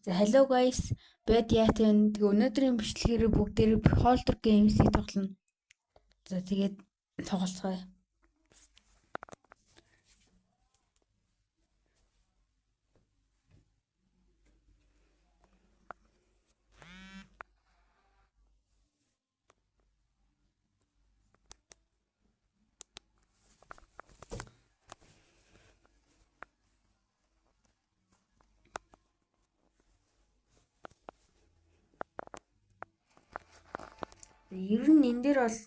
За hello guys. Bad yatin. Тэгээ өнөөдрийн бичлэгээр бүгдээрээ Beholder Games-ийг тоглоно. За тэгээд тоглоцгоё. Ер нь энэ дээр бол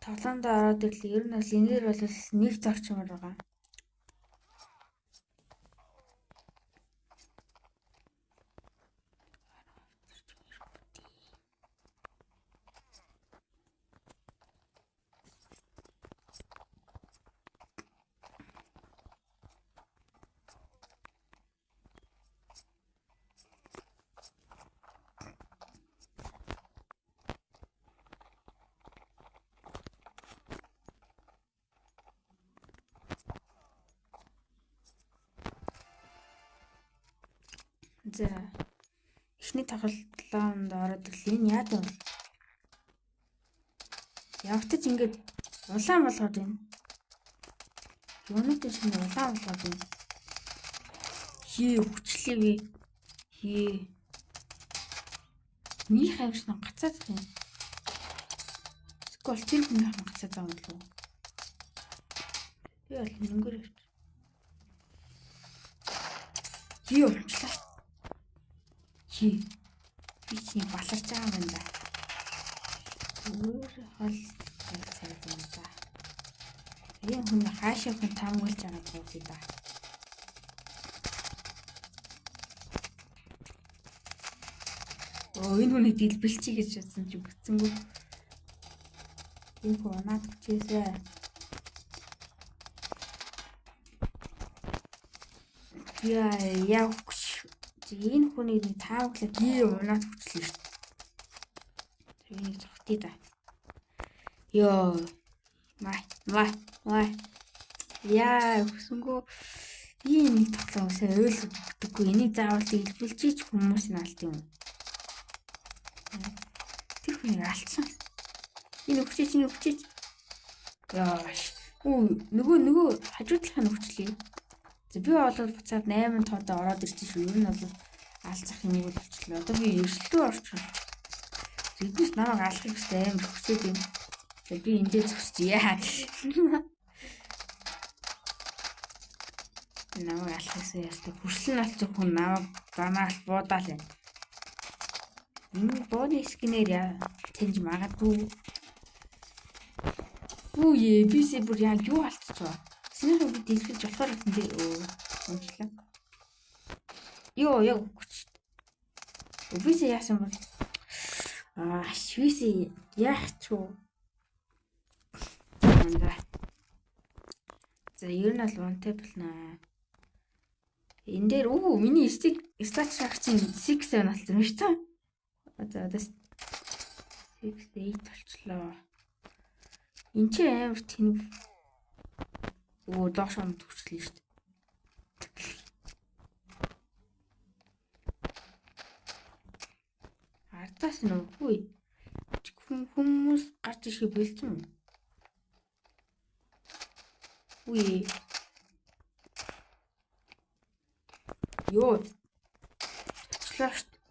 тоглоомд ороод ирлээ. Ер нь бол энэ дээр бол нэг зорчмоор байгаа. За эхний тоглоомд ороод ирлээ. Энэ яа гэвэл явтаж ингээд улаан болгоод байна. Юунууд чинь улаан болгоод байна. Хүчлээгүй. Миний хавьсан гацаад байна. Скол тэр хүний хавьсан гацаад байгаа юм лу. Би бол нэнгэр явчих. Уучлаа. Би чинь баларч байгаа юм да. Өөр хол цайд юм да. Энэ хүн хаашаа хүн таамаглаж байгаа гэдэг да. Энэ хүний дэлбэлчий гэж бодсон чи бүтсэнгүү. Энэ хүн унаад хүчээсээ. Яа энэ хүнийг таамаглаад унаад хүчлээ шүү дээ. Энийг зогтъё да. Май. Яа хүсэнгөө би энийг тоглоомсоо ойлгодоггүй. Энийг заавал дэлбэлжиж хүмүүс нь алт юм. Тэр хүнийг алдсан. Энэ өгчээч. Яаш. Нөгөө хажуу талхаа нөхчлээ. За би бол буцаад 8 тоодоо ороод ирсэн шүү. Ер нь бол алцах юм уу болчихлоо. Одоо би ершлөө орчихлоо. Эднээс намайг алахыг хэвээр амар хүсээд юм. За би эндээ зогсчихъя. Намайг алахыг ястаа хүрсэн алц хүн намайг данаал буудаал байна. Энэ бооны скинээр тэнж магадгүй. Би бүр яг юу алдчихваа. Синер би дэлгэж болохоор энэ уншлаа. Яг хүч. Үбисээ яасан бол швисээ яах ч вэ? За ер нь бол унтай болно. Энэ дээр миний стат шагцын 6 7 болсон юм шүү дээ. Одоо 6 8 болчлоо. Энд чи амар тэнэг доош амд хүчлээ шүү дээ. Ардаас нь хүмүүс гарч ирэх бэлдсэн юм. Туцлаа шүү дээ.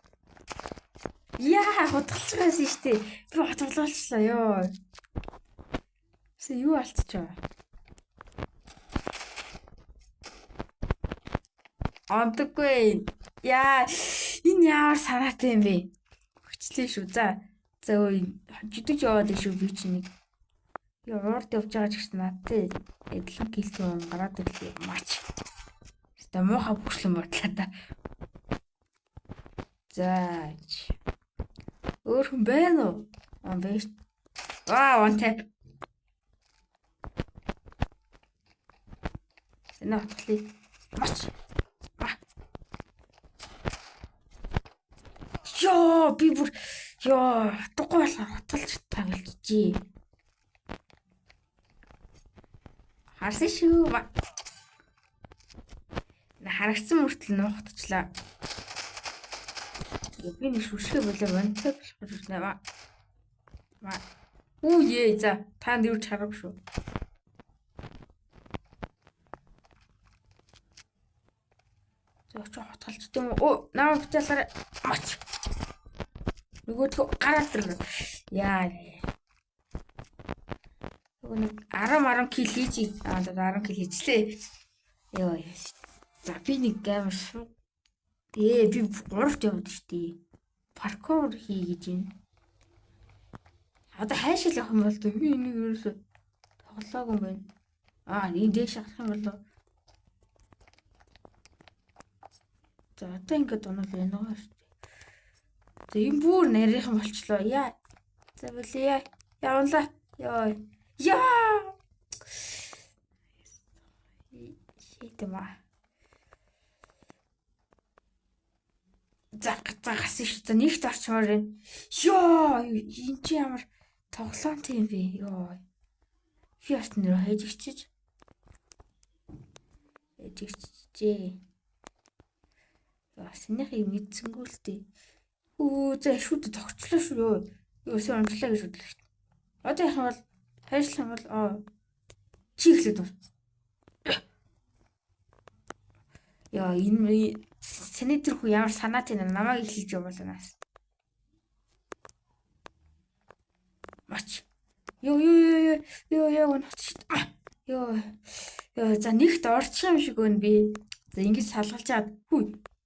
Хутгалчихсан шүү дээ. Би хутгалуулчихлаа юу алдчихваа. Онтгүй. Энэ ямар санаатай юм бэ? Хүчлээ шүү. За жидэж яваад шүү би чинь нэг. Би уурд явж байгаа ч гэсэн надтай эдлэн гэлтэн гараад ирлээ мач. Тэ муухай бүслэн бодлоо та. За. Өөр хүн байна уу? Байна. One tap. Энэ хатгалыг мач. Би бүр дугуй болохоор хотолж таглажээ. Харсан шүү. Харагдсан мөртөл нуухтчлаа. Би нэг шүршгэ болоо вонтой болох гэж байна. Үу ээ за та юу чарав шүү. За очоо хотгалж тийм үү? Наа битэлэр мач. Нөгөөдхөө гараад ир. Яа. Нэг 10 кил хийж. За 10 кил хийжлээ. Йоо. За би нэг амар шүү. Би 3-т явд штий. Паркур хий гэж байна. Одоо хайшил явах юм бол би энийг ерөөсө тоглоагүй юм байна. Ийм дээш авах юм бол за одоо ингээд онол байна шүү дээ. За энэ бүр нарийнхан болчлоо. Яа. За болиё. Явлаа. Яа. Шийдэмэ. Загасан шүү. За нэгт орчмоор байна. Энэ чи ямар тоглоом тийм бэ? Би бас нэр хайж ичиж. Синийхийг мэдсэнгүү л дээ. За шүд тогтчлоо шүү. Өсөө онцлоо гэж бодлоо шүү. Одоо яах вэ? Хайшлах юм бол чи ихлээд бол. Энэ сенатор хүү ямар санаатай намайг ихлэж явуулнаас. Мач. За нэгт орчих юм шиг байна би. За ингэж салгалж чаад.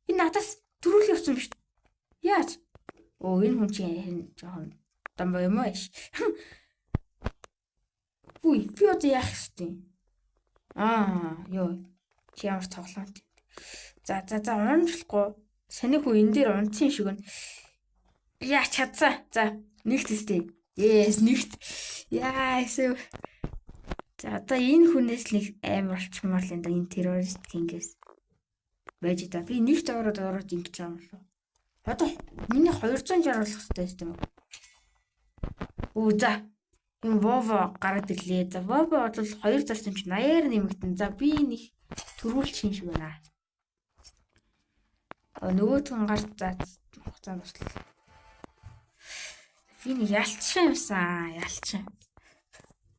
Энэ надаас төрүүлэх явсан юм шүү. Яаж? Энэ хүн чинь жоохон дамбаа юм аа. Би одоо яах ёстой? Чи ямар тоглоомт. За унжлахгүй. Саний хүү энэ дээр унтсан шиг байна. Яа чадсан. За нэгт өстэй. Нэгт. Яасаа. За одоо энэ хүнээс л нэг амар болчмоор л энэ террорист кингээс байж та. Би нэгт ороод ингэж байгаа юм лу. Одоо миний 260 болох хэрэгтэй юм. За. Энэ Вово гараад ирлээ. За Вово бол 2 зарсан чинь 80-аар нэмэгдэн. За би нэг төрүүлчих юм шиг байна. Нөгөө түн гард хугацаанд туслаа. Би нэг ялцсан юмсан. Ялцсан.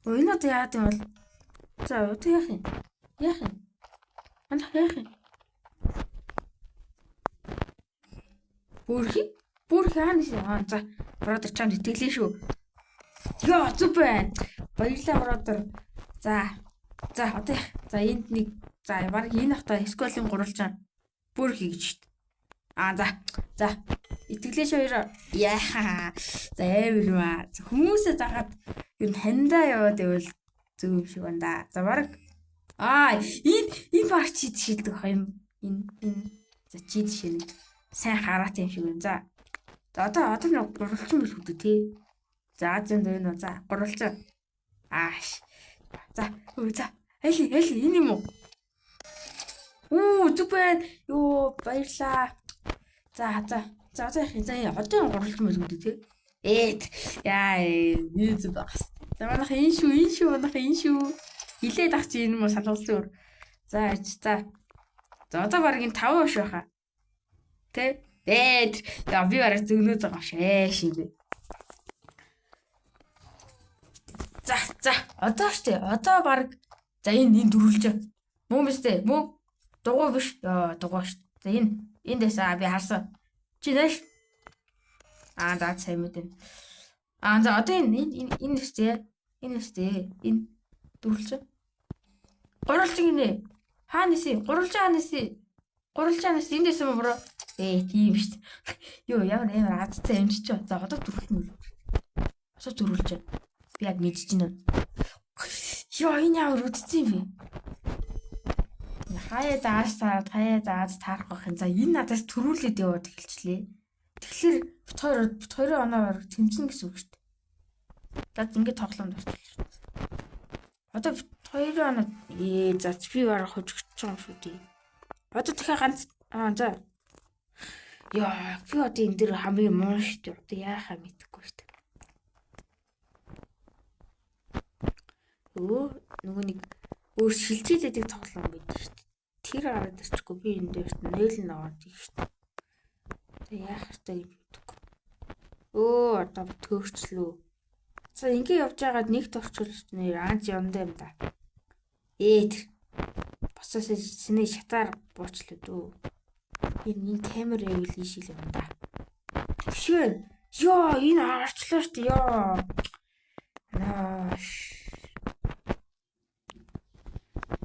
Энэ одоо яад юм бол. За одоо яах юм? Яах юм? Бүр хаанаас за бродер чамд итгэлээ шүү. Зүг байна. Баярлалаа бродер. За одоо за энд нэг за баг энэ хата сколийн гурвалжаа бүр хийж шít. За итгэлээ шүү. Яаха. За эвэрмаа. Хүмүүсээ дагаад ер нь хандаа яваад байвал зөв юм шиг байна да. За баг энэ баг чи шилдэг юм. Энэ за чи жишээ нэг сайн хараад юм шиг байна. За одоо нэг гурвалжин биш үү те. За зэн дээр за гурвалжаа. За эли энэ юм уу? Зүг байна. Баярлаа. За одоо гурвалжин биш үү те. Зүг багс. За манайх энэ шүү. Хилээд ах чи энэ мө салгуулсан өөр. За одоо баг энэ 5 биш байхаа. Тэ? Би бараг зөгнөөд байгаа шээ. За одоо штэ. Одоо баг за энэ дөрүүлж. Мөн биз дээ. Мөн дугуй биш. Дугуй штэ. За энэ дэсаа би харсан. Чи нэш. За сайн мэдэн. За одоо энэ штэ. Энэ дөрүүлж. Гурвалжин гинэ. Хааниси? Гурвалжаанаас энэ дэсээ мөрөө. Тийм штэ. Ямар амар азтай юм чи. За одоо дөрүүлнэ. Би яг мэдэж байна. Энэ ямар үдцсэн юм бэ? Хаяа зааж таарах байх юм. За энэ надаас төрүүлээд яваад эхэлчлээ. Тэгэхээр бит хоёрын оноо тэмцэн гэсэн үг шүү дээ. За ингээд тоглоомд орчихлоо. Одоо бит хоёрын оноо за би барах хожигч байгаа юм шүү дээ. Одоо дахиад ганц за. Би одоо энэ дэр хамгийн муу шүү дээ. Одоо яахаа мэдэхгүй шүү дээ. Нөгөө нэг өөр шилжүүлээдэг тоглоом байдаг шүү дээ. Тэр хараад ирчихгүй би энэ дээр нээл нь аваад их шүү дээ. Тэг яах вэ гэж боддог. Өө одоо төөрчлөө. За ингэ явж байгаад нэгт орчуулж нэр анж явна юм да. Тэр босоос синий шатаар буучлаа дөө. Энэ камер эвэл ийшил юм да. Шүн. Ёо энэ арчлаа штэ ёо. Нааш.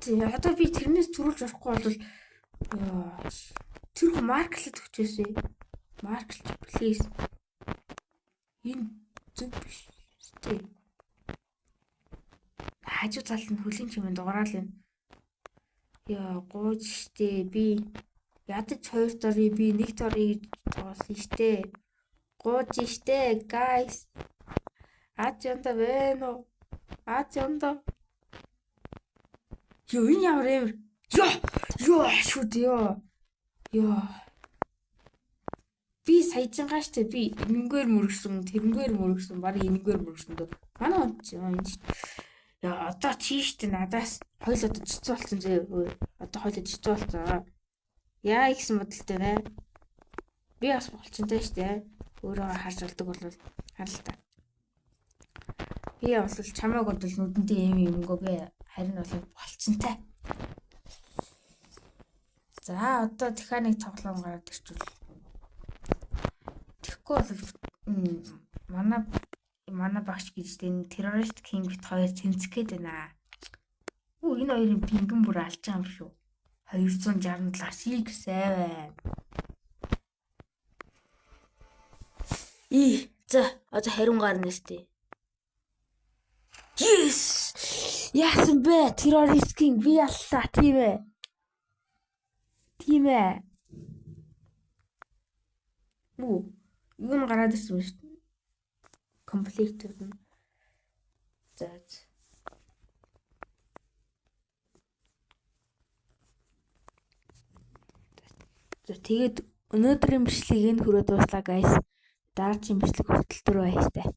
Тэгээ одоо би тэрнээс төрүүлж орохгүй бол ёо. Тэр хөө марклд өгчээсэй. Марклж please. Энэ зүг биш. Тэ. Хажуу талд нь хөлийн чимээ дугаарал юм. Яа, гооч штэ. Би ядаж 2 дорыг би 1 дорыг тоглосон штэ. Гооч штэ, guys. Аж онда байна уу? Аж онда. Ёо, энэ ямар юм? Ёо, шүд ёо. Ёо. Би саяжгаа штэ. Би энэнгээр мөргсөн, тэрнгээр мөргсөн, баг энэнгээр мөргсөн дөө. Манай он ч юм энэ. Яа, одоо чи штэ надаас хоёул одоо жицүү болсон зөө. Одоо хоёул жицүү болсон. Яа гэсэн бодолтой нэ. Би бас болчинтай штэ. Өөрөө харж болдог бол харал та. Би бол чамайг бодвол нүдэндээ юм юмгүйгээ харин бол болцонтай. За одоо дахиад нэг тоглоом гараад ирчихвэл. Тэгэхгүй бол манай багш гэж энэ террорист кинг бит хоёр тэмцэх гээд байна. Энэ хоёрын пингэн бүр алж байгаа юм шүү. 267 сайваа. За одоо хариун гарна штэ. Yes! Яасан бэ? Террорист кинг би аллаа тийм ээ. Тийм ээ. Юу гараад ирсэн бэ штэ. Комплект нь. За. Тэгээд өнөөдрийн бичлэгийг энэ хүрээд дуслаа guys. Дараагийн бичлэг хүртэл баяртай.